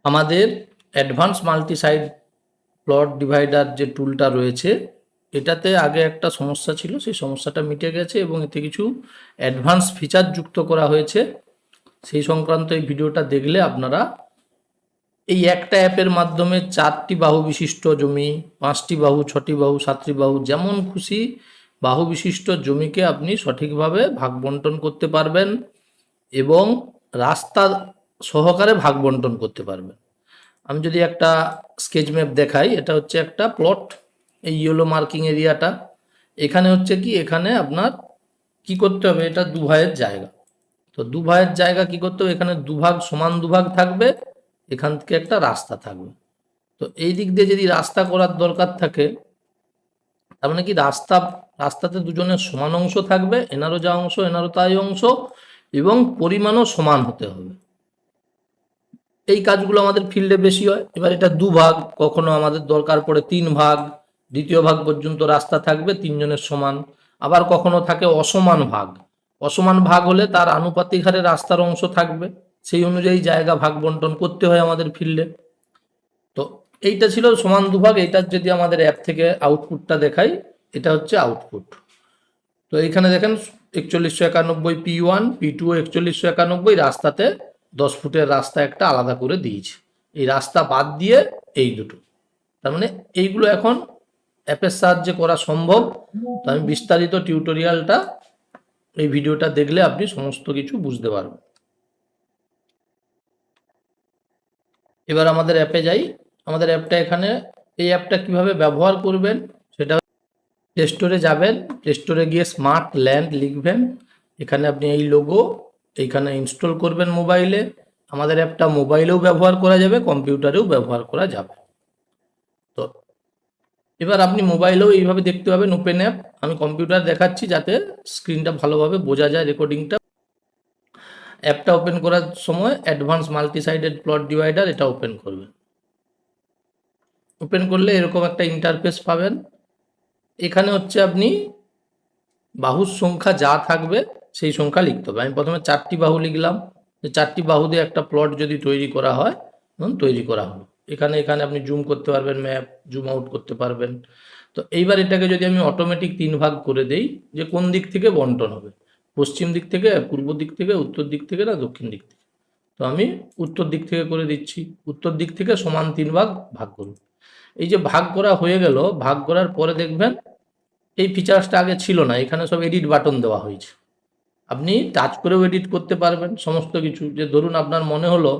আমাদের advance multi side plot divider যে টুলটা রয়েছে, এটাতে আগে একটা সমস্যা ছিল, সেই সমস্যাটা মিটে গেছে এবং এতে কিছু অ্যাডভান্স ফিচার যুক্ত করা হয়েছে। সেই সংক্রান্ত এই ভিডিওটা দেখলে আপনারা এই একটা অ্যাপের মাধ্যমে 4টি বাহু বিশিষ্ট জমি, 5টি বাহু, 6টি বাহু, 7টি বাহু, যেমন খুশি বাহু বিশিষ্ট জমিকে আপনি সঠিকভাবে ভাগ বন্টন করতে পারবেন এবং রাস্তা সহকারে ভাগ বন্টন করতে পারবেন। আমি যদি একটা স্কেচ ম্যাপ দেখাই, এটা হচ্ছে একটা প্লট, এই ইয়েলো মার্কিং এরিয়াটা। এখানে হচ্ছে কি, এখানে আপনার কি করতে হবে, এটা দু ভাইয়ের জায়গা। তো দু ভাইয়ের জায়গা কি করতে হবে, এখানে দুভাগ সমান দুভাগ থাকবে, এখান থেকে একটা রাস্তা থাকবে। তো এই দিক দিয়ে যদি রাস্তা করার দরকার থাকে, তার মানে কি রাস্তাতে দুজনের সমান অংশ থাকবে, এনারও যা অংশ এনারও তাই অংশ, এবং পরিমাণও সমান হতে হবে। এই কাজগুলো আমাদের ফিল্ডে বেশি হয়। এবার এটা দুভাগ, কখনো আমাদের দরকার পড়ে 3 ভাগ, দ্বিতীয় ভাগ পর্যন্ত রাস্তা থাকবে তিনজনের সমান। আবার কখনো থাকে অসমান ভাগ। অসমান ভাগ হলে তার আনুপাতিক হারে রাস্তার অংশ থাকবে, সেই অনুযায়ী জায়গা ভাগ বন্টন করতে হয় আমাদের ফিল্ডে। তো এইটা ছিল সমান দুভাগ। এইটার যদি আমাদের অ্যাপ থেকে আউটপুটটা দেখাই, এটা হচ্ছে আউটপুট। তো এইখানে দেখেন 4191 P1, P2 4191, রাস্তাতে 10 ফুটের রাস্তা একটা আলাদা করে দিয়েছে। এই রাস্তা বাদ দিয়ে এই দুটো, তার মানে এইগুলো এখন অ্যাপের সাহায্যে করা সম্ভব। তো আমি বিস্তারিত টিউটোরিয়ালটা, এই ভিডিওটা দেখলে আপনি সমস্ত কিছু বুঝতে পারবেন। এবার আমাদের অ্যাপে যাই। আমাদের অ্যাপটা এখানে, এই অ্যাপটা কিভাবে ব্যবহার করবেন সেটা, প্লে স্টোরে যাবেন, প্লে স্টোরে গিয়ে স্মার্ট ল্যান্ড লিখবেন, এখানে আপনি এই লোগো এইখানে ইনস্টল করবেন মোবাইলে। আমাদের অ্যাপটা মোবাইলেও ব্যবহার করা যাবে, কম্পিউটারেও ব্যবহার করা যাবে। তো এবার আপনি মোবাইলেও এইভাবে দেখতে পাবেন ওপেন অ্যাপ। আমি কম্পিউটার দেখাচ্ছি যাতে স্ক্রিনটা ভালোভাবে বোঝা যায়, রেকর্ডিংটা। অ্যাপটা ওপেন করার সময় advance multi sided plot divider এটা ওপেন করবেন। ওপেন করলে এরকম একটা ইন্টারফেস পাবেন। এখানে হচ্ছে আপনি বাহুর সংখ্যা যা থাকবে সেই সংখ্যা লিখতে হবে। আমি প্রথমে 4টি বাহু লিখলাম, যে 4টি বাহু দিয়ে একটা প্লট যদি তৈরি করা হয়, তৈরি করা হলো। এখানে এখানে আপনি জুম করতে পারবেন, ম্যাপ জুম আউট করতে পারবেন। তো এইবার এটাকে যদি আমি অটোমেটিক 3 ভাগ করে দেই, যে কোন দিক থেকে বন্টন হবে, পশ্চিম দিক থেকে, পূর্ব দিক থেকে, উত্তর দিক থেকে, না দক্ষিণ দিক থেকে। তো আমি উত্তর দিক থেকে করে দিচ্ছি। উত্তর দিক থেকে সমান 3 ভাগ ভাগ করুন। এই যে ভাগ করা হয়ে গেল, ভাগ করার পরে দেখবেন এই ফিচার্সটা আগে ছিল না, এখানে সব এডিট বাটন দেওয়া হয়েছে। আপনি টাচ করেও এডিট করতে পারবেন সমস্ত কিছু। যে ধরুন আপনার মনে হলো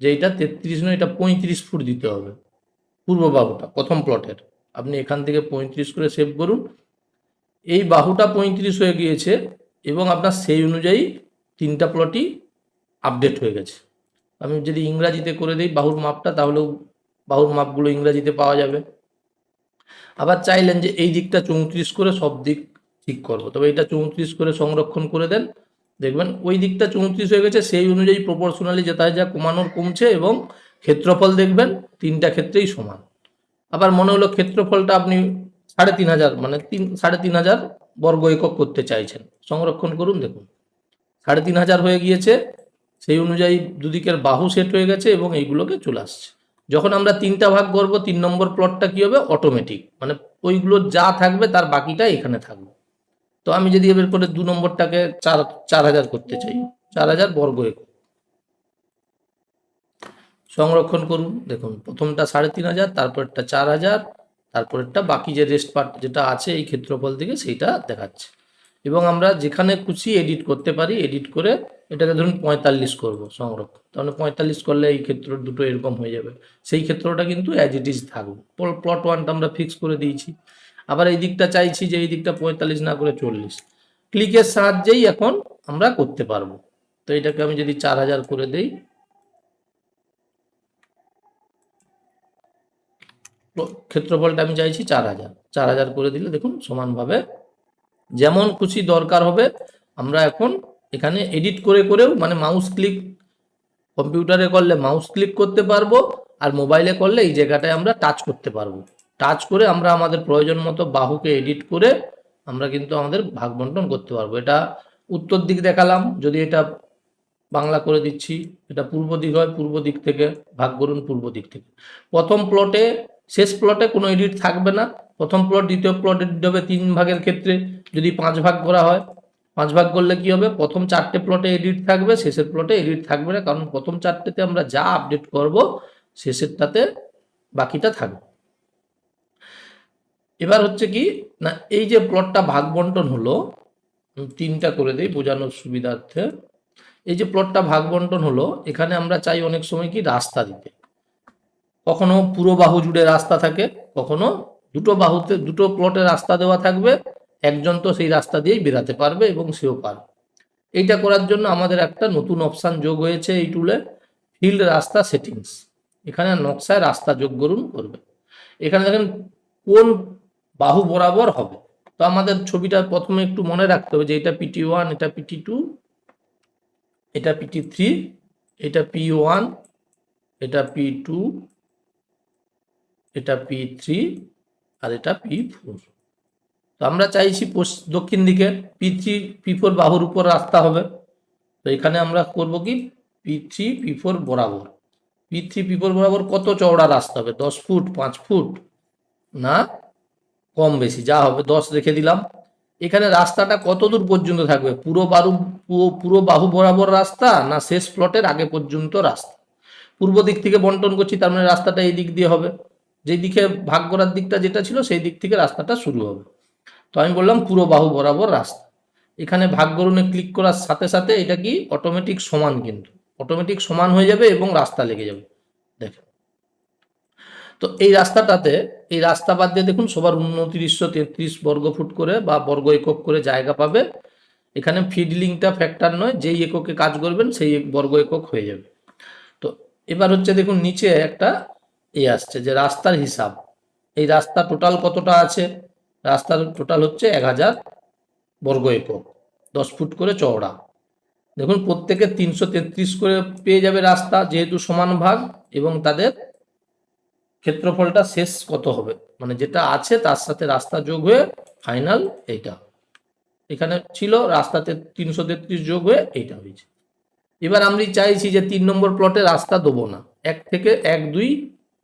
যে এটা 33 নয়, এটা 35 ফুট দিতে হবে পূর্ব বাহুটা প্রথম প্লটের, আপনি এখান থেকে 35 করে সেভ করুন। এই বাহুটা 35 হয়ে গিয়েছে এবং আপনার সেই অনুযায়ী 3টা প্লটই আপডেট হয়ে গেছে। আমি যদি ইংরাজিতে করে দিই বাহুর মাপটা, তাহলেও বাহুর মাপগুলো ইংরাজিতে পাওয়া যাবে। আবার চাইলেন যে এই দিকটা 34 করে সব দিক ঠিক করবো, তবে এটা 34 করে সংরক্ষণ করে দেন, দেখবেন ওই দিকটা 34 হয়ে গেছে, সেই অনুযায়ী প্রপোর্শনালি যেটায় যা কমানোর কমছে, এবং ক্ষেত্রফল দেখবেন 3টা ক্ষেত্রেই সমান। আবার মনে হলো ক্ষেত্রফলটা আপনি 3500, মানে 3500 বর্গ একক করতে চাইছেন, সংরক্ষণ করুন, দেখুন 3500 হয়ে গিয়েছে, সেই অনুযায়ী দুদিকের বাহু সেট হয়ে গেছে এবং এইগুলোকে চলে আসছে। যখন আমরা 3টা ভাগ করব, 3 নম্বর প্লটটা কি হবে, অটোমেটিক, মানে ওইগুলো যা থাকবে তার বাকিটা এখানে থাকবে। তো আমি যদি এবার করে 2 নম্বরটাকে 4000 করতে চাই, 4000 বর্গ একক, সংরক্ষণ করুন, দেখুন প্রথমটা 3500, তারপরটা 4000, তারপরেরটা বাকি যে রেস্ট পার্ট যেটা আছে এই ক্ষেত্রফল থেকে সেইটা দেখাচ্ছে। এবং আমরা যেখানে খুশি এডিট করতে পারি, এডিট করে এটাকে ধরুন 45 করব সংরক্ষণ, তাহলে 45 করলে এই ক্ষেত্র দুটো এরকম হয়ে যাবে, সেই ক্ষেত্রটা কিন্তু অ্যাজ ইট ইজ থাকবে। প্লট 1টা আমরা ফিক্স করে দিয়েছি। আবার এই দিকটা চাইছি যে এই দিকটা 45 না করে 40, ক্লিকের সাহায্যেই এখন আমরা করতে পারবো। তো এটাকে আমি যদি 4000 করে দেই, ক্ষেত্রফলটা আমি চাইছি 4000, 4000 করে দিলে দেখুন সমানভাবে যেমন খুশি দরকার হবে আমরা এখন এখানে এডিট করে করেও, মানে মাউস ক্লিক, কম্পিউটারে করলে মাউস ক্লিক করতে পারবো, আর মোবাইলে করলে এই জায়গাটায় আমরা টাচ করতে পারবো। টাচ করে আমরা আমাদের প্রয়োজন মতো বাহুকে এডিট করে আমরা কিন্তু আমাদের ভাগ বন্টন করতে পারবো। এটা উত্তর দিক দেখালাম, যদি এটা বাংলা করে দিচ্ছি, এটা পূর্ব দিক হয়, পূর্ব দিক থেকে ভাগ করুন পূর্ব দিক থেকে। প্রথম প্লটে শেষ প্লটে কোনো এডিট থাকবে না, প্রথম প্লট দ্বিতীয় প্লট এডিট হবে 3 ভাগের ক্ষেত্রে। যদি 5 ভাগ করা হয়, 5 ভাগ করলে কি হবে, প্রথম 4টে প্লটে এডিট থাকবে, শেষের প্লটে এডিট থাকবে না, কারণ প্রথম 4টেতে আমরা যা আপডেট করব শেষেরটাতে বাকিটা থাকবে। এবার হচ্ছে কি না, এই যে প্লটটা ভাগ বন্টন হলো, 3টা করে দেই বোঝানোর সুবিধার্থে। এই যে প্লটটা ভাগ বন্টন হলো, এখানে আমরা চাই অনেক সময় কি রাস্তা দিতে। কখনো পুরো বাহু জুড়ে রাস্তা থাকে, কখনো দুটো বাহুতে দুটো প্লটে রাস্তা দেওয়া থাকবে, একজন তো সেই রাস্তা দিয়েই বেরাতে পারবে এবং সেও পারবে। এইটা করার জন্য আমাদের একটা নতুন অপশান যোগ হয়েছে এই টুলে, ফিল্ড রাস্তা সেটিংস। এখানে নকশায় রাস্তা যোগ করুন করবে। এখানে দেখেন কোন বাহু বরাবর হবে। তো আমাদের ছবিটা প্রথমে একটু মনে রাখতে হবে যে এটা PT1, এটা PT2, এটা PT3, এটা P1, এটা P2, এটা P3, আর এটা P4। তো আমরা চাইছি দক্ষিণ দিকে P3 P4 বাহুর উপর রাস্তা হবে। তো এখানে আমরা করব কি, P3 P4 বরাবর, P3 P4 বরাবর কত চওড়া রাস্তা হবে, 10 ফুট, 5 ফুট, না কম বেশি যা হবে 10 রেখে দিলাম। এখানে রাস্তাটা কত দূর পর্যন্ত থাকবে, পুরো বাহু বরাবর রাস্তা, না শেষ প্লটের আগে পর্যন্ত রাস্তা। পূর্ব দিক থেকে বন্টন করছি, তার মানে রাস্তাটা এই দিক দিয়ে হবে, যেই দিকে ভাগ করার দিকটা যেটা ছিল সেই দিক থেকে রাস্তাটা শুরু হবে। তো আমি বললাম পুরো বাহু বরাবর রাস্তা। এখানে ভাগ করুনে ক্লিক করার সাথে সাথে এটা কি অটোমেটিক সমান, কিন্তু অটোমেটিক সমান হয়ে যাবে এবং রাস্তা লেগে যাবে। দেখেন, তো এই রাস্তাটাতে, এই রাস্তা বাদ দিয়ে দেখুন সবার 2933 বর্গফুট করে বা বর্গ একক করে জায়গা পাবে। এখানে ফিডলিংটা ফ্যাক্টর নয়, যেই এককে কাজ করবেন সেই বর্গ একক হয়ে যাবে। তো এবার হচ্ছে দেখুন নিচে একটা আসছে যে রাস্তার হিসাব। এই রাস্তা টোটাল কতটা আছে, রাস্তার টোটাল হচ্ছে 1000 বর্গ একক, 10 ফুট করে চওড়া। দেখুন প্রত্যেকে 333 করে পেয়ে যাবে রাস্তা, যেহেতু সমান ভাগ, এবং তাদের ক্ষেত্রফলটা শেষ কত হবে, মানে যেটা আছে তার সাথে রাস্তা যোগ হয়ে ফাইনাল এইটা। এখানে ছিল রাস্তাতে 333 যোগ হয়ে এইটা হয়েছে। এবার আমি চাইছি যে 3 নম্বর প্লটে রাস্তা দেবো না, 1 থেকে 1 2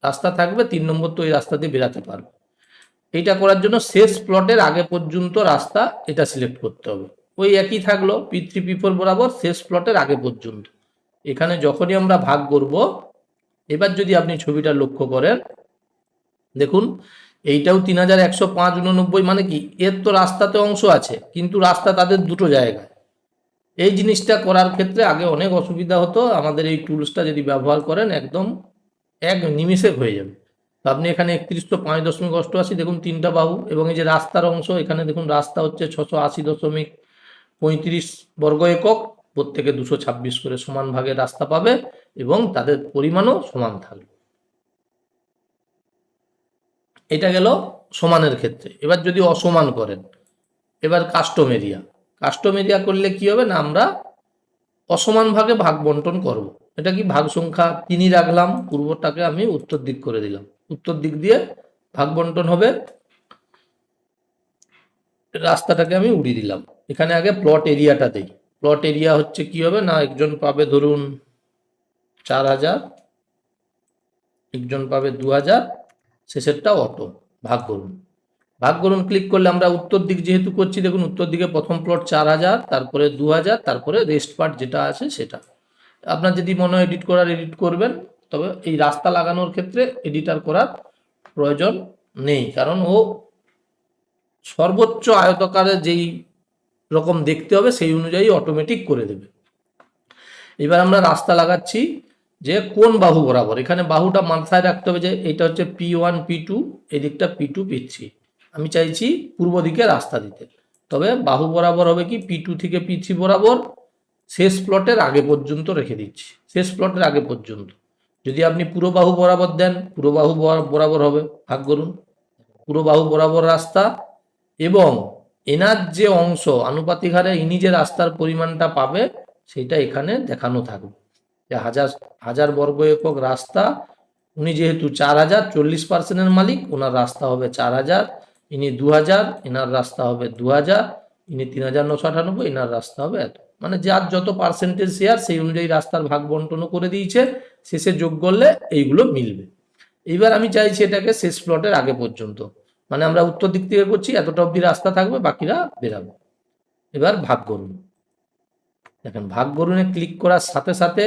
রাস্তা থাকবে, 3 নম্বর তো এই রাস্তা দিয়ে বেরাতে পারবে। এইটা করার জন্য শেষ প্লটের আগে পর্যন্ত রাস্তা এটা সিলেক্ট করতে হবে। ওই একই থাকলো P3 P4 বরাবর শেষ প্লটের আগে পর্যন্ত। এখানে যখনই আমরা ভাগ করব, এবার যদি আপনি ছবিটা লক্ষ্য করেন, দেখুন এইটাও 3105 মানে কি, এর তো রাস্তাতে অংশ আছে কিন্তু রাস্তা তাদের দুটো জায়গায়। এই জিনিসটা করার ক্ষেত্রে আগে অনেক অসুবিধা হতো, আমাদের এই টুলসটা যদি ব্যবহার করেন একদম এক নিমিষে হয়ে যাবে। তো আপনি এখানে 3105.88 দেখুন 3টা বাহু, এবং এই যে রাস্তার অংশ, এখানে দেখুন রাস্তা হচ্ছে 680.35 বর্গ একক, প্রত্যেকে 226 করে সমান ভাগের রাস্তা পাবে এবং তাদের পরিমাণও সমান থাকবে। এটা গেল সমানের ক্ষেত্রে। এবার যদি অসমান করেন, এবার কাস্টম এরিয়া করলে কি হবে না, আমরা অসমান ভাগে ভাগ বন্টন করব। এটা কি ভাগ সংখ্যা 3 রাখলাম, পূর্বটাকে আমি উত্তর দিক করে দিলাম, উত্তর দিক দিয়ে ভাগ বন্টন হবে, রাস্তাটাকে আমি উড়িয়ে দিলাম। এখানে আগে প্লট এরিয়াটা দেই। প্লট এরিয়া হচ্ছে কি হবে না, একজন পাবে ধরুন 4000, একজন পাবে 2000, শেষেরটা অটো। ভাগ করুন ক্লিক করলে আমরা উত্তর দিক যেহেতু করছি, দেখুন উত্তর দিকে প্রথম প্লট 4000, তারপরে 2000, তারপরে রেস্ট পার্ট যেটা আছে সেটা। আপনার যদি মনে হয় এডিট করার এডিট করবেন, তবে এই রাস্তা লাগানোর ক্ষেত্রে এডিটার করার প্রয়োজন নেই, কারণ ও সর্বোচ্চ আয়তকারে যেই রকম দেখতে হবে সেই অনুযায়ী অটোমেটিক করে দেবে। এবার আমরা রাস্তা লাগাচ্ছি যে কোন বাহু বরাবর, এখানে বাহুটা মাথায় রাখতে হবে যে এটা হচ্ছে P1 P2, এদিকটা P2 P3। আমি চাইছি পূর্ব দিকে রাস্তা দিতে, তবে বাহু বরাবর হবে কি P2 থেকে P3 বরাবর, শেষ প্লটের আগে পর্যন্ত রেখে দিচ্ছি, শেষ প্লটের আগে পর্যন্ত। যদি আপনি পুরো বাহু বরাবর দেন, পুরো বাহু বরাবর হবে, ভাগ করুন পুরো বাহু বরাবর রাস্তা, এবং এনার যে অংশ আনুপাতিক হারে ইনি যে রাস্তার পরিমাণটা পাবে সেটা এখানে দেখানো থাকবে যে 1000 বর্গ একক রাস্তা। উনি যেহেতু 4000, 40%-এর মালিক, ওনার রাস্তা হবে 4000, ইনি 2000, এনার রাস্তা হবে 2000, ইনি 3998, এনার রাস্তা হবে এত। মানে যার যত পার্সেন্টেজ শেয়ার সেই অনুযায়ী রাস্তার ভাগ বন্টনও করে দিয়েছে, শেষে যোগ করলে এইগুলো মিলবে। এইবার আমি চাইছি এটাকে শেষ প্লটের আগে পর্যন্ত, মানে আমরা উত্তর দিক থেকে করছি, এতটা অবধি রাস্তা থাকবে, বাকিরা বেরাবে। এবার ভাগ করুন, দেখেন ভাগ করুনে ক্লিক করার সাথে সাথে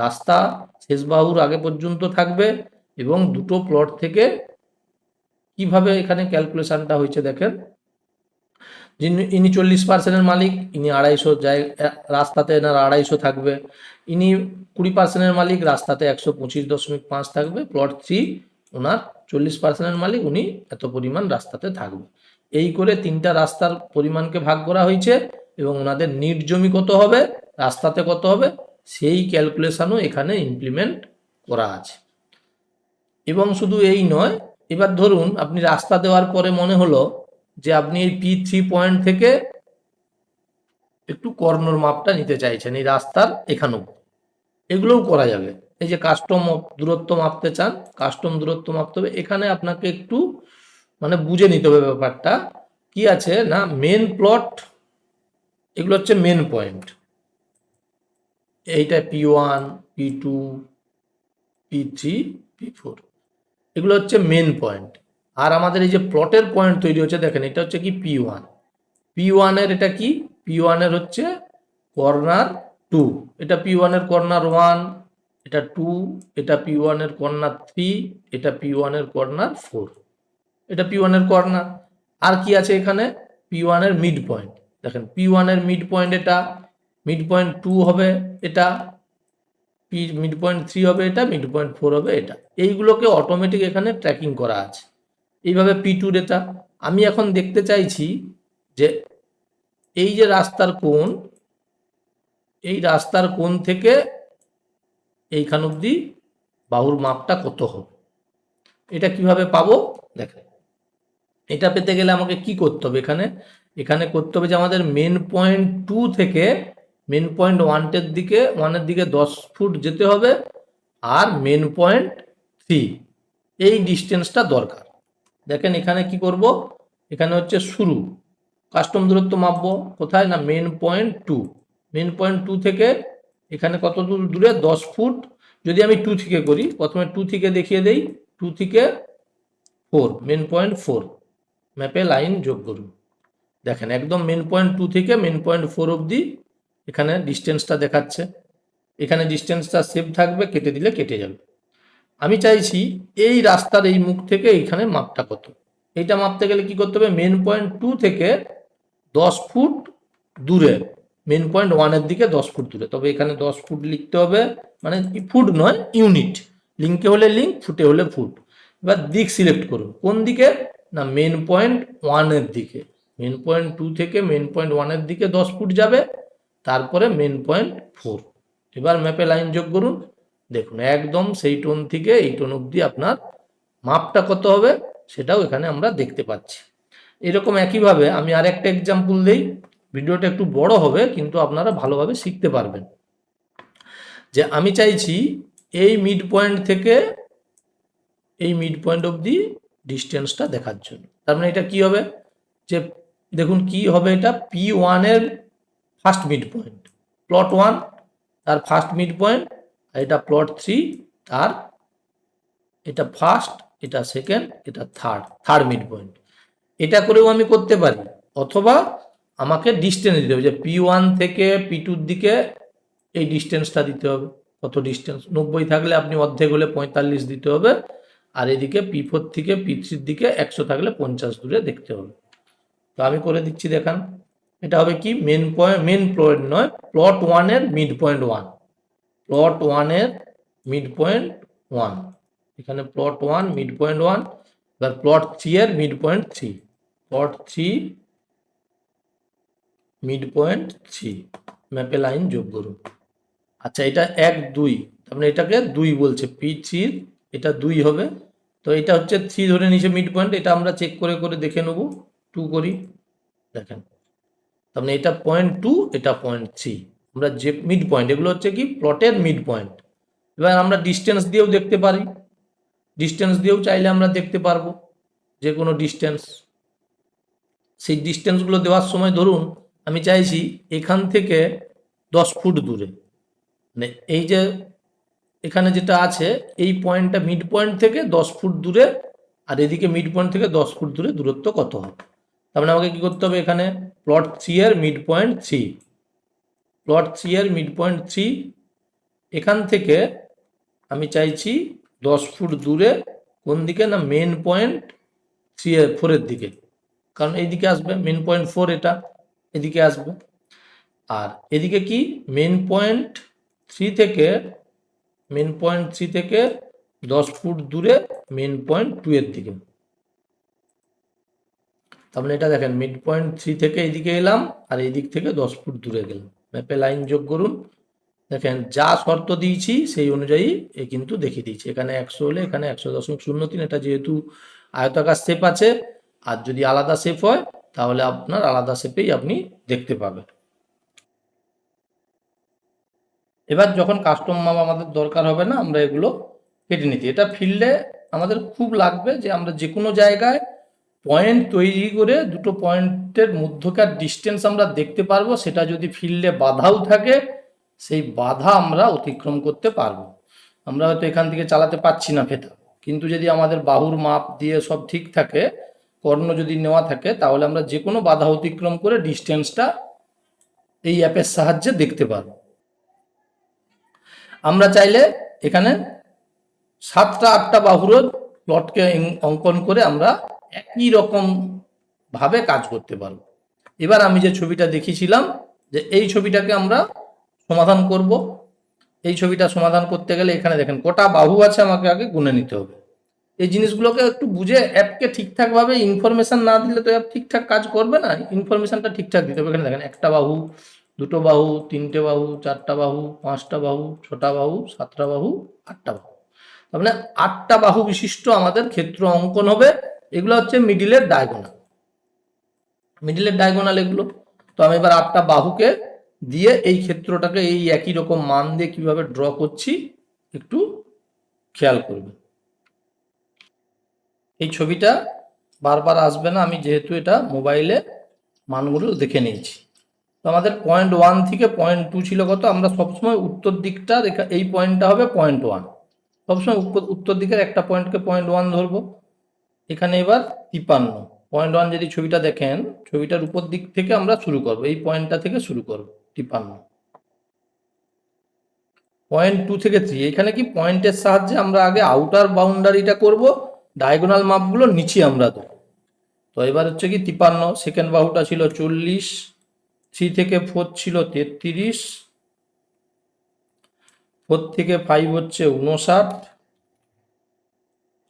রাস্তা শেষ বাহুর আগে পর্যন্ত থাকবে, এবং দুটো প্লট থেকে কিভাবে এখানে ক্যালকুলেশনটা হয়েছে দেখেন। যিনি ইনি 40%-এর মালিক, ইনি 250 রাস্তাতে এনার 250 থাকবে। ইনি 20%-এর মালিক, রাস্তাতে 125.5 থাকবে। প্লট 3 ওনার 40%-এর মালিক, উনি এত পরিমাণ রাস্তাতে থাকবে। এই করে তিনটা রাস্তার পরিমাণকে ভাগ করা হয়েছে, এবং ওনাদের নিট জমি কত হবে, রাস্তাতে কত হবে, সেই ক্যালকুলেশনও এখানে ইমপ্লিমেন্ট করা আছে। এবং শুধু এই নয়, এবার ধরুন আপনি রাস্তা দেওয়ার পরে মনে হলো যে আপনি এই P3 পয়েন্ট থেকে একটু কর্নার মাপটা নিতে চাইছেন এই রাস্তার এখানেও, এগুলোও করা যাবে। এই যে কাস্টম দূরত্ব মাপতে চান, কাস্টম দূরত্ব মাপতে হবে। এখানে আপনাকে একটু মানে বুঝে নিতে হবে ব্যাপারটা কি আছে না, মেন প্লট এগুলো হচ্ছে মেন পয়েন্ট, এইটা P1, P2, P3, P4 এগুলো হচ্ছে মেন পয়েন্ট। আর আমাদের এই যে প্লটের পয়েন্ট তৈরি হচ্ছে দেখেন, এটা হচ্ছে কি P1, P1 এর এটা কি, P1 এর হচ্ছে কর্নার 2, এটা P1 এর কর্নার 1, এটা 2, এটা P1 এর কর্নার 3, এটা P1 এর কর্নার 4, এটা P1 এর কর্নার। আর কি আছে এখানে, P1 এর মিড পয়েন্ট, দেখেন P1 এর মিড পয়েন্ট, এটা মিড পয়েন্ট 2 হবে, এটা মিড পয়েন্ট 3 হবে, এটা মিড পয়েন্ট 4 হবে, এটা এইগুলোকে অটোমেটিক এখানে ট্র্যাকিং করা আছে। এইভাবে P2 এটা আমি এখন দেখতে চাইছি যে এই যে রাস্তার কোণ, এই রাস্তার কোণ থেকে এইখান অবধি বাহুর মাপটা কত হবে, এটা কিভাবে পাবো দেখেন। এটা পেতে গেলে আমাকে কি করতে হবে, এখানে করতে হবে যে আমাদের মেন পয়েন্ট 2 থেকে মেন পয়েন্ট 1-এর দিকে 10 ফুট যেতে হবে, আর মেন পয়েন্ট 3 এই ডিস্টেন্সটা দরকার। দেখেন এখানে কি করব, এখানে হচ্ছে শুরু, কাস্টম দূরত্ব মাপবো কোথায় না মেন পয়েন্ট 2, মেন পয়েন্ট 2 থেকে এখানে কত দূর দূরে 10 ফুট। যদি আমি 2 থেকে করি, প্রথমে 2 থেকে দেখিয়ে দেই, 2 থেকে 4, মেন পয়েন্ট 4, ম্যাপে লাইন যোগ করুন। দেখেন একদম মেন পয়েন্ট 2 থেকে মেন পয়েন্ট 4 অবধি এখানে ডিস্টেন্সটা দেখাচ্ছে। এখানে ডিস্টেন্সটা সেভ থাকবে, কেটে দিলে কেটে যাবে। আমি চাইছি এই রাস্তার এই মুখ থেকে এইখানে মাপটা কত, এইটা মাপতে গেলে কি করতে হবে, মেন পয়েন্ট 2 থেকে 10 ফুট দূরে, মেন পয়েন্ট 1-এর দিকে 10 ফুট দূরে, তবে এখানে 10 ফুট লিখতে হবে, মানে ফুট নয় ইউনিট, লিঙ্কে হলে লিঙ্ক, ফুটে হলে ফুট। এবার দিক সিলেক্ট করুন, কোন দিকে না মেন পয়েন্ট 1-এর দিকে, মেন পয়েন্ট 2 থেকে মেন পয়েন্ট 1-এর দিকে 10 ফুট যাবে, তারপরে মেন পয়েন্ট 4। এবার ম্যাপে লাইন যোগ করুন, দেখুন একদম সেই টোন থেকে এই টোন অবধি আপনার মাপটা কত হবে সেটাও এখানে আমরা দেখতে পাচ্ছি। এরকম একইভাবে আমি আরেকটা এক্সাম্পল দিই, ভিডিওটা একটু বড় হবে কিন্তু আপনারা ভালোভাবে শিখতে পারবেন। যে আমি চাইছি এই মিড পয়েন্ট থেকে এই মিড পয়েন্ট অবধি ডিস্টেন্সটা দেখার জন্য, তার মানে এটা কি হবে, যে দেখুন কি হবে, এটা P1 এর ফার্স্ট মিড পয়েন্ট, প্লট 1 তার ফার্স্ট মিড পয়েন্ট, আর এটা প্লট 3 তার, এটা ফার্স্ট, এটা সেকেন্ড, এটা থার্ড মিড পয়েন্ট। এটা করেও আমি করতে পারি, অথবা আমাকে ডিস্টেন্স দিতে হবে, যে P1 থেকে P2-র দিকে এই ডিস্টেন্সটা দিতে হবে। কত ডিস্টেন্স, 90 থাকলে আপনি অর্ধেক হলে 45 দিতে হবে, আর এদিকে P4 থেকে P3-র দিকে 100 থাকলে 50 দূরে দেখতে হবে। তো আমি করে দিচ্ছি, দেখান এটা হবে কি মেন পয়েন্ট নয়, প্লট 1 এর মিড পয়েন্ট 1, প্লট 1 এর মিড পয়েন্ট 1, এখানে প্লট 1 মিড পয়েন্ট 1, এবার প্লট 3 এর mid point 3, plot 3 mid point 3, ম্যাপে লাইন যোগ করুন। আচ্ছা এটা 1 2, তারপরে এটাকে 2 বলছে, P3 এটা 2 হবে, তো এটা হচ্ছে 3 ধরে নিচে মিড পয়েন্ট, এটা আমরা চেক করে করে দেখে নেব, 2 করি, দেখেন তারপরে এটা পয়েন্ট 2, এটা পয়েন্ট 3, আমরা যে মিড পয়েন্ট, এগুলো হচ্ছে কি প্লটের মিড পয়েন্ট। এবার আমরা ডিস্টেন্স দিয়েও দেখতে পারি, ডিস্টেন্স দিয়েও চাইলে আমরা দেখতে পারবো যে কোনো ডিস্টেন্স। সেই ডিস্টেন্সগুলো দেওয়ার সময় ধরুন আমি চাইছি এখান থেকে 10 ফুট দূরে, মানে এই যে এখানে যেটা আছে এই পয়েন্টটা মিড পয়েন্ট থেকে 10 ফুট দূরে, আর এদিকে মিড পয়েন্ট থেকে 10 ফুট দূরে দূরত্ব কত হবে। তার মানে আমাকে কি করতে হবে, এখানে প্লট 3 এর মিড পয়েন্ট 3, প্লট 3 এর মিড পয়েন্ট 3, এখান থেকে আমি চাইছি 10 ফুট দূরে, কোন দিকে না মেন পয়েন্ট 4 এর দিকে, কারণ এইদিকে আসবে মেন পয়েন্ট 4, এটা এদিকে আসবে। আর এদিকে কি মেন পয়েন্ট 3 থেকে, মেন পয়েন্ট 3 থেকে 10 ফুট দূরে মেন পয়েন্ট 2 এর দিকে। তার মানে এটা দেখেন মিড পয়েন্ট 3 থেকে এইদিকে এলাম, আর এই দিক থেকে 10 ফুট দূরে গেলাম। ম্যাপে লাইন যোগ করুন, দেখেন যা শর্ত দিয়েছি সেই অনুযায়ী এ কিন্তু দেখিয়ে দিয়েছি। এখানে 100 হলে এখানে 100.03, এটা যেহেতু আয়তাকার শেপ আছে, আর যদি আলাদা শেপ হয় তাহলে আপনার আলাদা শেপেই আপনি দেখতে পাবেন। এবার যখন কাস্টম মাপ আমাদের দরকার হবে না, আমরা এগুলো কেটে নিতে, এটা ফিল্ডে আমাদের খুব লাগবে যে আমরা যে কোনো জায়গায় পয়েন্ট তৈরি করে দুটো পয়েন্টের মধ্যকার ডিস্টেন্স আমরা দেখতে পারবো, সেটা যদি ফিল্ডে বাধাও থাকে সেই বাধা আমরা অতিক্রম করতে পারবো। আমরা হয়তো এখান থেকে চালাতে পারছি না ফেটা, কিন্তু যদি আমাদের বাহুর মাপ দিয়ে সব ঠিক থাকে, কর্ণ যদি নেওয়া থাকে, তাহলে আমরা যে কোনো বাধা অতিক্রম করে ডিস্টেন্সটা এই অ্যাপের সাহায্যে দেখতে পারবো। আমরা চাইলে এখানে 7টা 8টা বাহুরও প্লটকে অঙ্কন করে আমরা একই রকম ভাবে কাজ করতে পারবো। এবার আমি যে ছবিটা দেখিয়েছিলাম, যে এই ছবিটাকে আমরা সমাধান করব। এই ছবিটা সমাধান করতে গেলে এখানে দেখেন কটা বাহু আছে আমাকে আগে গুনে নিতে হবে। এই জিনিসগুলোকে একটু বুঝে অ্যাপকে ঠিকঠাকভাবে ইনফরমেশন না দিলে তো অ্যাপ ঠিকঠাক কাজ করবে না, ইনফরমেশনটা ঠিকঠাক দিতে হবে। এখানে দেখেন 1টা বাহু, 2টো বাহু, 3টে বাহু, 4টা বাহু, 5টা বাহু, 6টা বাহু, 7টা বাহু, 8টা বাহু। তার মানে 8টা বাহু বিশিষ্ট আমাদের ক্ষেত্র অঙ্কন হবে। এগুলো হচ্ছে মিডিলের ডায়াগোনাল, মিডিলের ডায়াগোনাল এগুলো। তো আমি এবার 8টা বাহুকে দিয়ে এই ক্ষেত্রটাকে এই একই রকম মান দিয়ে কিভাবে ড্র করছি একটু খেয়াল করবেন। এই ছবিটা বারবার আসবে না, আমি যেহেতু এটা মোবাইলে মানগুলো দেখে নিয়েছি। তো আমাদের পয়েন্ট 1 থেকে পয়েন্ট 2 ছিল কত, আমরা সবসময় উত্তর দিকটা এই পয়েন্টটা হবে পয়েন্ট 1, সবসময় উত্তর দিকের একটা পয়েন্টকে পয়েন্ট 1 ধরবো। এখানে এবার 53, পয়েন্ট 1 যদি ছবিটা দেখেন, ছবিটার উপর দিক থেকে আমরা শুরু করব, এই পয়েন্টটা থেকে শুরু করব 53। পয়েন্ট 2 থেকে 3, এখানে কি পয়েন্টের সাহায্যে আমরা আগে আউটার বাউন্ডারিটা করব, ডায়াগোনাল মাপগুলো নিচে আমরা দেবো। তো এবার হচ্ছে কি 53, সেকেন্ড বাহুটা ছিল 40, 3 থেকে 4 ছিল 33, 4 থেকে 5 হচ্ছে 59,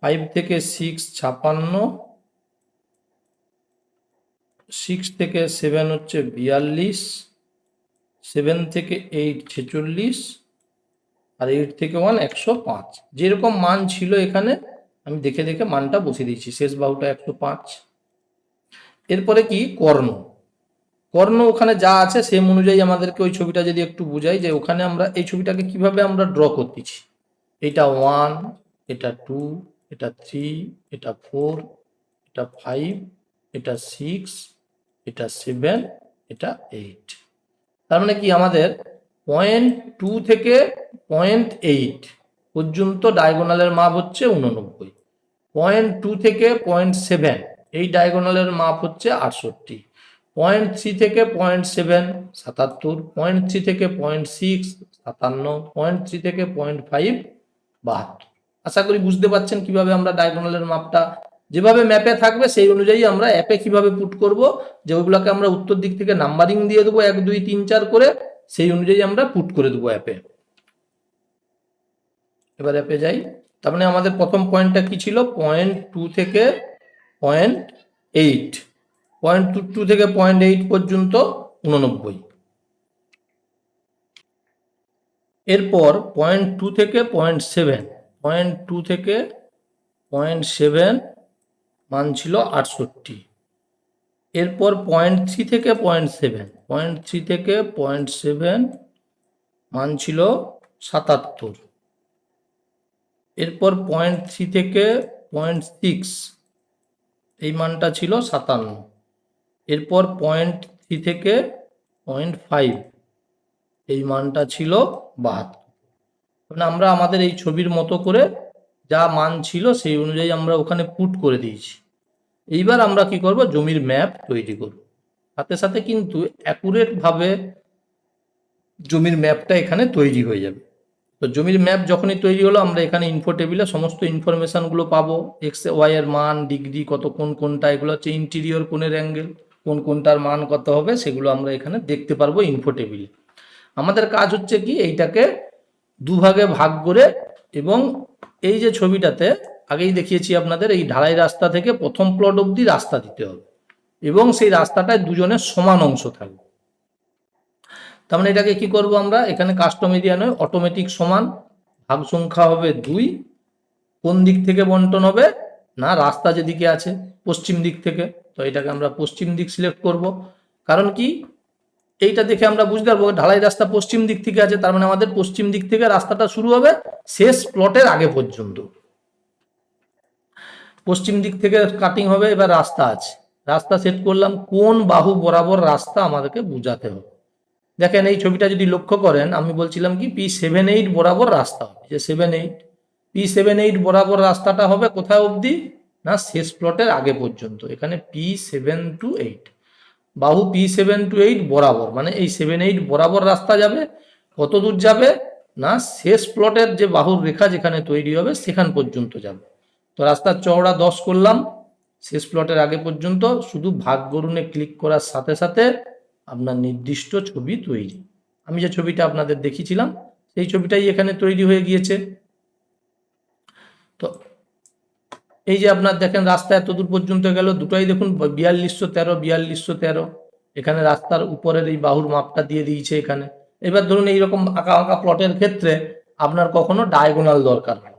5 থেকে 6 56, 6 থেকে 7 হচ্ছে 42, 7 থেকে 8 46, আর 8 থেকে 1 105। যেরকম মান ছিল এখানে আমি দেখে দেখে মানটা বসিয়ে দিয়েছি, শেষ বাহুটা 105। এরপরে কি কর্ণ, কর্ণ ওখানে যা আছে সেম অনুযায়ী আমাদেরকে ওই ছবিটা যদি একটু বুঝাই, যে ওখানে আমরা এই ছবিটাকে কিভাবে আমরা ড্র করতেছি, এটা 1, এটা 2, এটা 3, এটা 4, এটা 5, এটা 6, এটা 7, এটা 8। তার মানে কি আমাদের পয়েন্ট 2 থেকে পয়েন্ট 8 পর্যন্ত ডায়াগোনালের মাপ হচ্ছে 89, পয়েন্ট 2 থেকে পয়েন্ট 7 এই ডায়াগোনালের মাপ হচ্ছে 68, পয়েন্ট 3 থেকে পয়েন্ট 7 77, পয়েন্ট 3 থেকে পয়েন্ট 6 57, পয়েন্ট 3 থেকে পয়েন্ট 5 72। আশা করি বুঝতে পারছেন কিভাবে আমরা ডায়াগোনালের মাপটা যেভাবে ম্যাপে থাকবে সেই অনুযায়ী আমরা অ্যাপে কিভাবে পুট করব, যে ওইগুলোকে আমরা উত্তর দিক থেকে নাম্বারিং দিয়ে দেবো 1 2 3 4 করে, সেই অনুযায়ী আমরা পুট করে দেবো অ্যাপে। এবার অ্যাপে যাই। তার মানে আমাদের প্রথম পয়েন্টটা কি ছিল, পয়েন্ট 2 থেকে পয়েন্ট 8, পয়েন্ট 2 থেকে পয়েন্ট 8 পর্যন্ত 89। এরপর পয়েন্ট 2 থেকে পয়েন্ট 7, পয়েন্ট 2 থেকে পয়েন্ট 7 মান ছিল 68। এরপর পয়েন্ট 3 থেকে পয়েন্ট 7, পয়েন্ট 3 থেকে পয়েন্ট 7 মান ছিল 77। এরপর পয়েন্ট 3 থেকে পয়েন্ট 6 এই মানটা ছিল 57। এরপর পয়েন্ট 3 থেকে পয়েন্ট 5 এই মানটা ছিল 72। মানে আমরা আমাদের এই ছবির মতো করে যা মান ছিল সেই অনুযায়ী আমরা ওখানে পুট করে দিয়েছি। এইবার আমরা কি করব, জমির ম্যাপ তৈরি করব। সাথে সাথে কিন্তু অ্যাকুরেট ভাবে জমির ম্যাপটা এখানে তৈরি হয়ে যাবে। তো জমির ম্যাপ যখনই তৈরি হলো, আমরা এখানে ইনফো টেবিলে সমস্ত ইনফরমেশনগুলো পাবো। এক্স ওয়াই এর মান, ডিগ্রি কত, কোনটা, এগুলো হচ্ছে ইন্টিরিয়র কোণের অ্যাঙ্গেল, কোনটার মান কত হবে সেগুলো আমরা এখানে দেখতে পারবো ইনফো টেবিলে। আমাদের কাজ হচ্ছে কি, এইটাকে দুভাগে ভাগ করে, এবং এই যে ছবিটাতে আগেই দেখিয়েছি আপনাদের, এই ঢালাই রাস্তা থেকে প্রথম প্লট অবধি রাস্তা দিতে হবে, এবং সেই রাস্তাটায় দুজনের সমান অংশ থাকবে। তার মানে এটাকে কি করব আমরা, এখানে কাস্টম এরিয়া নয়, অটোমেটিক সমান, ভাগ সংখ্যা হবে 2। কোন দিক থেকে বন্টন হবে না, রাস্তা যেদিকে আছে পশ্চিম দিক থেকে, তো এটাকে আমরা পশ্চিম দিক সিলেক্ট করব। কারণ কি, এইটা দেখে আমরা বুঝতে পারবো ঢালাই রাস্তা পশ্চিম দিক থেকে আছে, তার মানে আমাদের পশ্চিম দিক থেকে রাস্তাটা শুরু হবে শেষ প্লটের আগে পর্যন্ত। পশ্চিম দিক থেকে কাটিং হবে, এবার রাস্তা আছে, রাস্তা সেট করলাম, কোন বাহু বরাবর রাস্তা আমাদেরকে বোঝাতে হবে। দেখেন এই ছবিটা যদি লক্ষ্য করেন, আমি বলছিলাম কি P78 বরাবর রাস্তা হবে, যে 78, P78 বরাবর রাস্তাটা হবে কোথায় অবধি না, শেষ প্লটের আগে পর্যন্ত। এখানে P7 to 8, বাহু P7 to 8 বরাবর, মানে এই 7-8 বরাবর রাস্তা যাবে। কত দূর যাবে না, শেষ প্লটের যে বাহুর রেখা যেখানে তৈরি হবে সেখান পর্যন্ত যাবে। তো রাস্তার চওড়া 10 করলাম, শেষ প্লটের আগে পর্যন্ত। শুধু ভাগ গড়ুনে ক্লিক করার সাথে সাথে আপনার নির্দিষ্ট ছবি তৈরি। আমি যে ছবিটা আপনাদের দেখিয়েছিলাম সেই ছবিটাই এখানে তৈরি হয়ে গিয়েছে। তো এই যে আপনার দেখেন রাস্তা এত দূর পর্যন্ত গেল, দুটোই দেখুন 4213, 4213। এখানে রাস্তার উপরের এই বাহুর মাপটা দিয়ে দিয়েছে এখানে। এবার ধরুন এইরকম আঁকা আঁকা প্লটের ক্ষেত্রে আপনার কখনো ডায়াগোনাল দরকার হয়,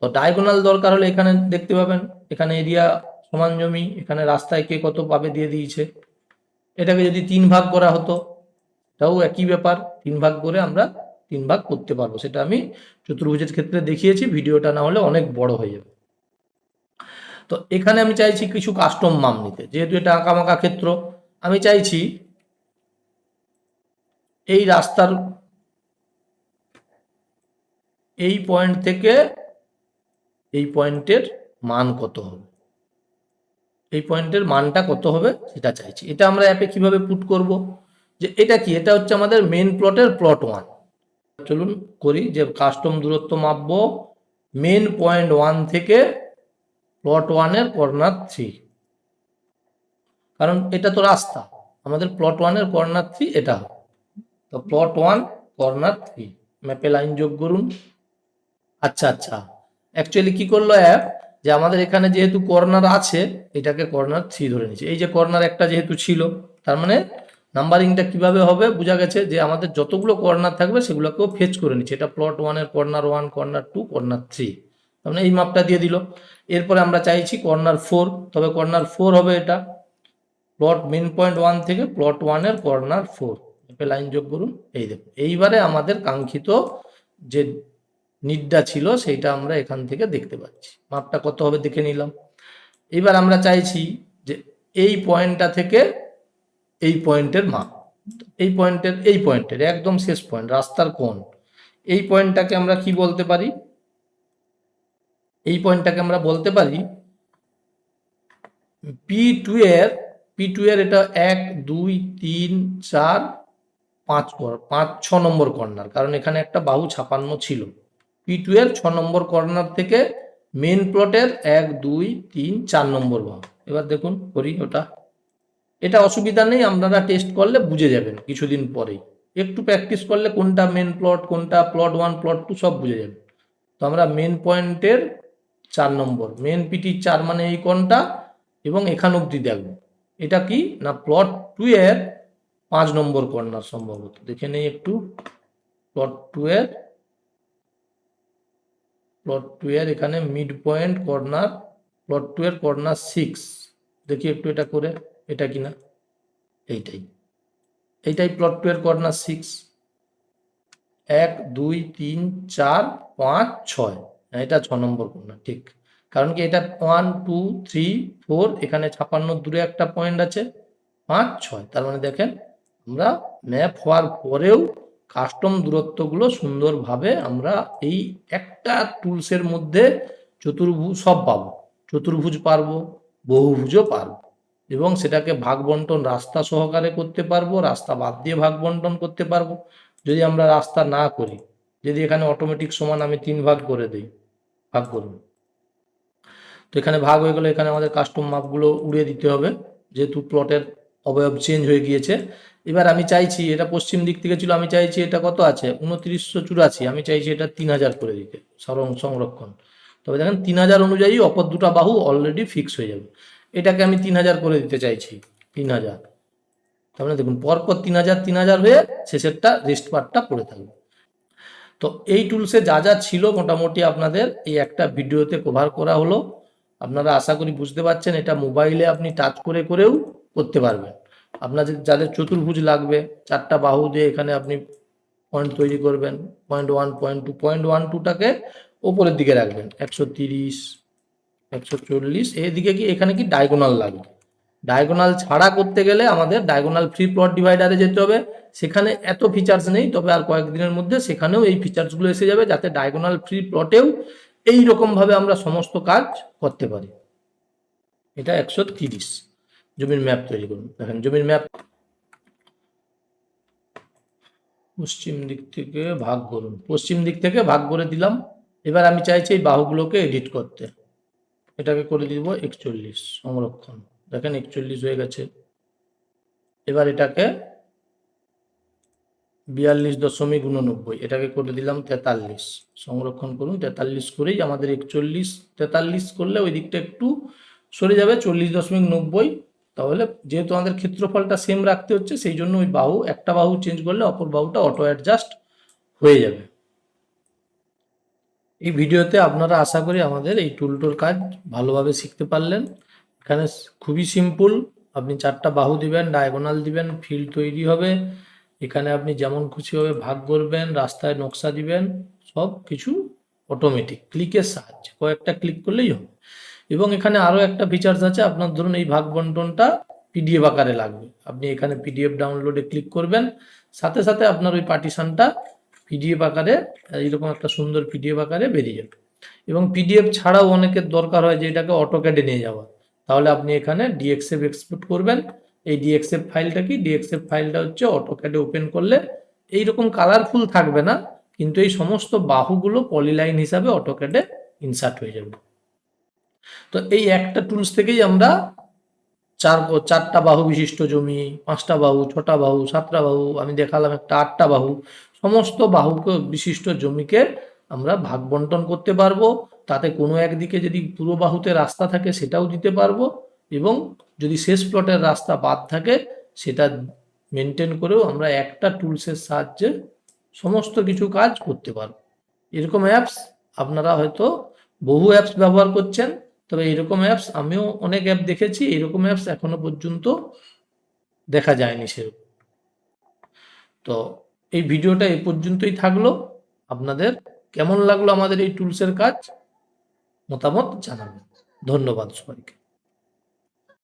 তো ডায়াগোনাল দরকার হলে এখানে দেখতে পাবেন, এখানে এরিয়া সমান জমি, এখানে রাস্তায় কে কত পাবে দিয়ে দিয়েছে। এটাকে যদি 3 ভাগ করা হতো, তাও একই ব্যাপার, 3 ভাগ করে আমরা 3 ভাগ করতে পারবো। সেটা আমি চতুর্ভুজের ক্ষেত্রে দেখিয়েছি, ভিডিওটা না হলে অনেক বড় হয়ে যাবে। তো এখানে আমি চাইছি কিছু কাস্টম মান নিতে, যেহেতু এটা আঁকামাঁকা ক্ষেত্র। আমি চাইছি এই রাস্তার এই পয়েন্ট থেকে এই পয়েন্টের মান কত হবে, এই পয়েন্টের মানটা কত হবে সেটা চাইছি। এটা আমরা অ্যাপে কিভাবে পুট করব, যে এটা কি, এটা হচ্ছে আমাদের মেন প্লটের প্লট 1। চলুন করি, যে কাস্টম দূরত্ব মাপবো মেন পয়েন্ট 1 থেকে প্লট 1 এর কর্নার 3, কারণ এটা তো রাস্তা, আমাদের প্লট 1 এর কর্নার 3 এটা হবে। তো প্লট 1 কর্নার 3, ম্যাপে লাইন যোগ করুন। আচ্ছা আচ্ছা, অ্যাকচুয়ালি কি করলো অ্যাপ, যে আমাদের এখানে যেহেতু কর্নার আছে, এটাকে কর্নার 3 ধরে নিচ্ছে। এই যে কর্নার একটা যেহেতু ছিল, তার মানে নাম্বারিংটা কিভাবে হবে বোঝা গেছে, যে আমাদের যতগুলো কর্নার থাকবে সেগুলোকেও ফেচ করে নিচ্ছে। এটা প্লট 1 এর কর্নার 1, কর্নার 2, কর্নার 3, তার মানে এই মাপটা দিয়ে দিল। এরপরে আমরা চাইছি কর্নার 4, তবে কর্নার 4 হবে এটা, প্লট মেন পয়েন্ট 1 থেকে প্লট 1 এর কর্নার 4, এতে লাইন যোগ করুন। এই দেখুন, এইবারে আমাদের কাঙ্ক্ষিত যে নিডটা ছিল সেইটা আমরা এখান থেকে দেখতে পাচ্ছি। মাপটা কত হবে দেখে নিলাম। এবার আমরা চাইছি যে এই পয়েন্টটা থেকে এই পয়েন্টের মাপ, এই পয়েন্টের একদম শেষ পয়েন্ট, রাস্তার কোণ, এই পয়েন্টটাকে আমরা কি বলতে পারি, এই পয়েন্টটাকে আমরা বলতে পারি P2 এর, এটা 1 2 3 4 5 6 নম্বর কর্নার, কারণ এখানে একটা বাহু 56 ছিল। P2 এর 6 নম্বর কর্নার থেকে মেন প্লটের 1 2 3 4 নম্বর বাহু। এবার দেখুন করি ওটা, এটা অসুবিধা নেই, আপনারা টেস্ট করলে বুঝে যাবেন কিছুদিন পরেই, একটু প্র্যাকটিস করলে কোনটা মেন প্লট, কোনটা প্লট 1, প্লট 2 সব বুঝে যাবেন। তো আমরা মেন পয়েন্টের 4 নম্বর, মেন পিটির 4 মানে এই কোণটা, এবং এখান অবধি দেখব এটা কি না প্লট 2 এর 5 নম্বর কর্নার, সম্ভবত দেখে নেই একটু। প্লট 2 এর এখানে মিড পয়েন্ট কর্নার, প্লট 2 এর কর্নার 6, দেখি একটু এটা করে, এটা কিনা, এইটাই প্লট 2 এর কর্নার 6, 1 2 3 4 5 6, এটা 6 নম্বর কর্নার, ঠিক। কারণ কি এটা 1 2 3 4, এখানে 56 দূরে একটা পয়েন্ট আছে, 5 6, তার মানে দেখেন আমরা ম্যাপ হওয়ার পরেও কাস্টম দূরত্বগুলো সুন্দরভাবে আমরা এই একটা টুলসের মধ্যে চতুর্ভুজ সব পাবো, চতুর্ভুজ পারবো, বহুভুজও পারবো, এবং সেটাকে ভাগ বন্টন রাস্তা সহকারে করতে পারবো, রাস্তা বাদ দিয়ে ভাগ বন্টন করতে পারবো। যদি আমরা রাস্তা না করি, যদি এখানে অটোমেটিক সমান আমি 3 ভাগ করে দিই, ভাগ করুন, তো এখানে ভাগ হয়ে গেলে এখানে আমাদের কাস্টম মাপগুলো উড়িয়ে দিতে হবে, যেহেতু প্লটের অবয়ব চেঞ্জ হয়ে গিয়েছে। এবার আমি চাইছি, এটা পশ্চিম দিক থেকে ছিল, আমি চাইছি এটা কত আছে 2984, আমি চাইছি এটা 3000 করে দিতে সংরক্ষণ। তবে দেখেন 3000 অনুযায়ী অপর দুটো বাহু অলরেডি ফিক্স হয়ে যাবে। এটাকে আমি 3000 করে দিতে চাইছি, 3000। তার মানে দেখুন পরপর 3000 3000 হয়ে শেষেরটা রেস্ট পার্টটা পড়ে থাকবে। তো এই টুলসে যা যা ছিল মোটামুটি আপনাদের এই একটা ভিডিওতে কভার করা হলো। আপনারা আশা করি বুঝতে পারছেন, এটা মোবাইলে আপনি টাচ করে করেও করতে পারবেন। আপনাদের যাদের চতুর্ভুজ লাগবে, 4টা বাহু দিয়ে এখানে আপনি পয়েন্ট তৈরি করবেন, পয়েন্ট 1 পয়েন্ট 2, পয়েন্ট 1 2টাকে ওপরের দিকে রাখবেন, 130 140, এদিকে কি এখানে কি ডায়াগোনাল লাগবে। ডায়াগোনাল ছাড়া করতে গেলে আমাদের ডায়াগোনাল ফ্রি প্লট ডিভাইডারে যেতে হবে। সেখানে এত ফিচার্স নেই, তবে আর কয়েকদিনের মধ্যে সেখানেও এই ফিচার্সগুলো এসে যাবে, যাতে ডায়াগোনাল ফ্রি প্লটেও এই রকমভাবে আমরা সমস্ত কাজ করতে পারি। এটা 130 জমির ম্যাপ তৈরি করুন। দেখেন জমির ম্যাপ, পশ্চিম দিক থেকে ভাগ করুন, পশ্চিম দিক থেকে ভাগ করে দিলাম। এবার আমি চাইছি এই বাহুগুলোকে এডিট করতে, এটাকে করে দিব 41, সংরক্ষণ। দেখেন 41 হয়ে গেছে। এবার এটাকে 42.89, এটাকে করে দিলাম 43, সংরক্ষণ করুন। 43 করেই আমাদের 41, 43 করলে ওই দিকটা একটু সরে যাবে 40.90। তাহলে যেহেতু আমাদের ক্ষেত্রফলটা সেম রাখতে হচ্ছে, সেই জন্য ওই বাহু, একটা বাহু চেঞ্জ করলে অপর বাহুটা অটো অ্যাডজাস্ট হয়ে যাবে। এই ভিডিওতে আপনারা আশা করি আমাদের এই টুলটোর কাজ ভালোভাবে শিখতে পারলেন। এখানে খুবই সিম্পল, আপনি 4টা বাহু দিবেন, ডায়াগোনাল দিবেন, ফিল্ড তৈরি হবে। এখানে আপনি যেমন খুশিভাবে ভাগ করবেন, রাস্তায় নকশা দিবেন, সব কিছু অটোমেটিক ক্লিকের সাহায্যে, কয়েকটা ক্লিক করলেই হবে। এবং এখানে আরও একটা ফিচার্স আছে, আপনার ধরুন এই ভাগ বন্টনটা পিডিএফ আকারে লাগবে, আপনি এখানে পিডিএফ ডাউনলোডে ক্লিক করবেন, সাথে সাথে আপনার ওই পার্টিশনটা পিডিএফ আকারে, এইরকম একটা সুন্দর পিডিএফ আকারে বেরিয়ে যাবে। এবং পিডিএফ ছাড়াও অনেকের দরকার হয় যে এটাকে অটোক্যাডে নিয়ে যাওয়া, তাহলে আপনি এখানে ডিএক্সএফ এক্সপোর্ট করবেন। এই ডিএক্সএফ ফাইলটা কি, ডিএক্সএফ ফাইলটা হচ্ছে অটোক্যাডে ওপেন করলে এইরকম কালারফুল থাকবে না, কিন্তু এই সমস্ত বাহুগুলো পলিলাইন হিসাবে অটোক্যাডে ইনসার্ট হয়ে যাবে। তো এই একটা টুলস থেকেই আমরা 4টা বাহু বিশিষ্ট জমি, 5টা বাহু, 6টা বাহু, 7টা বাহু, আমি দেখালাম একটা 8টা বাহু, সমস্ত বাহুকে বিশিষ্ট জমিকে আমরা ভাগ বন্টন করতে পারবো। তাতে কোনো একদিকে যদি পুরো বাহুতে রাস্তা থাকে সেটাও দিতে পারবো, এবং যদি শেষ প্লটের রাস্তা বাদ থাকে সেটা মেনটেন করেও আমরা একটা টুলসের সাহায্যে সমস্ত কিছু কাজ করতে পারবো। এরকম অ্যাপস আপনারা হয়তো বহু অ্যাপস ব্যবহার করছেন, তবে এরকম অ্যাপস আমিও অনেক অ্যাপ দেখেছি, এরকম অ্যাপস এখনো পর্যন্ত দেখা যায়নি সেরকম। তো এই ভিডিওটা এই পর্যন্তই থাকলো। আপনাদের কেমন লাগলো আমাদের এই টুলসের কাজ, মতামত জানাবেন। ধন্যবাদ সবাইকে।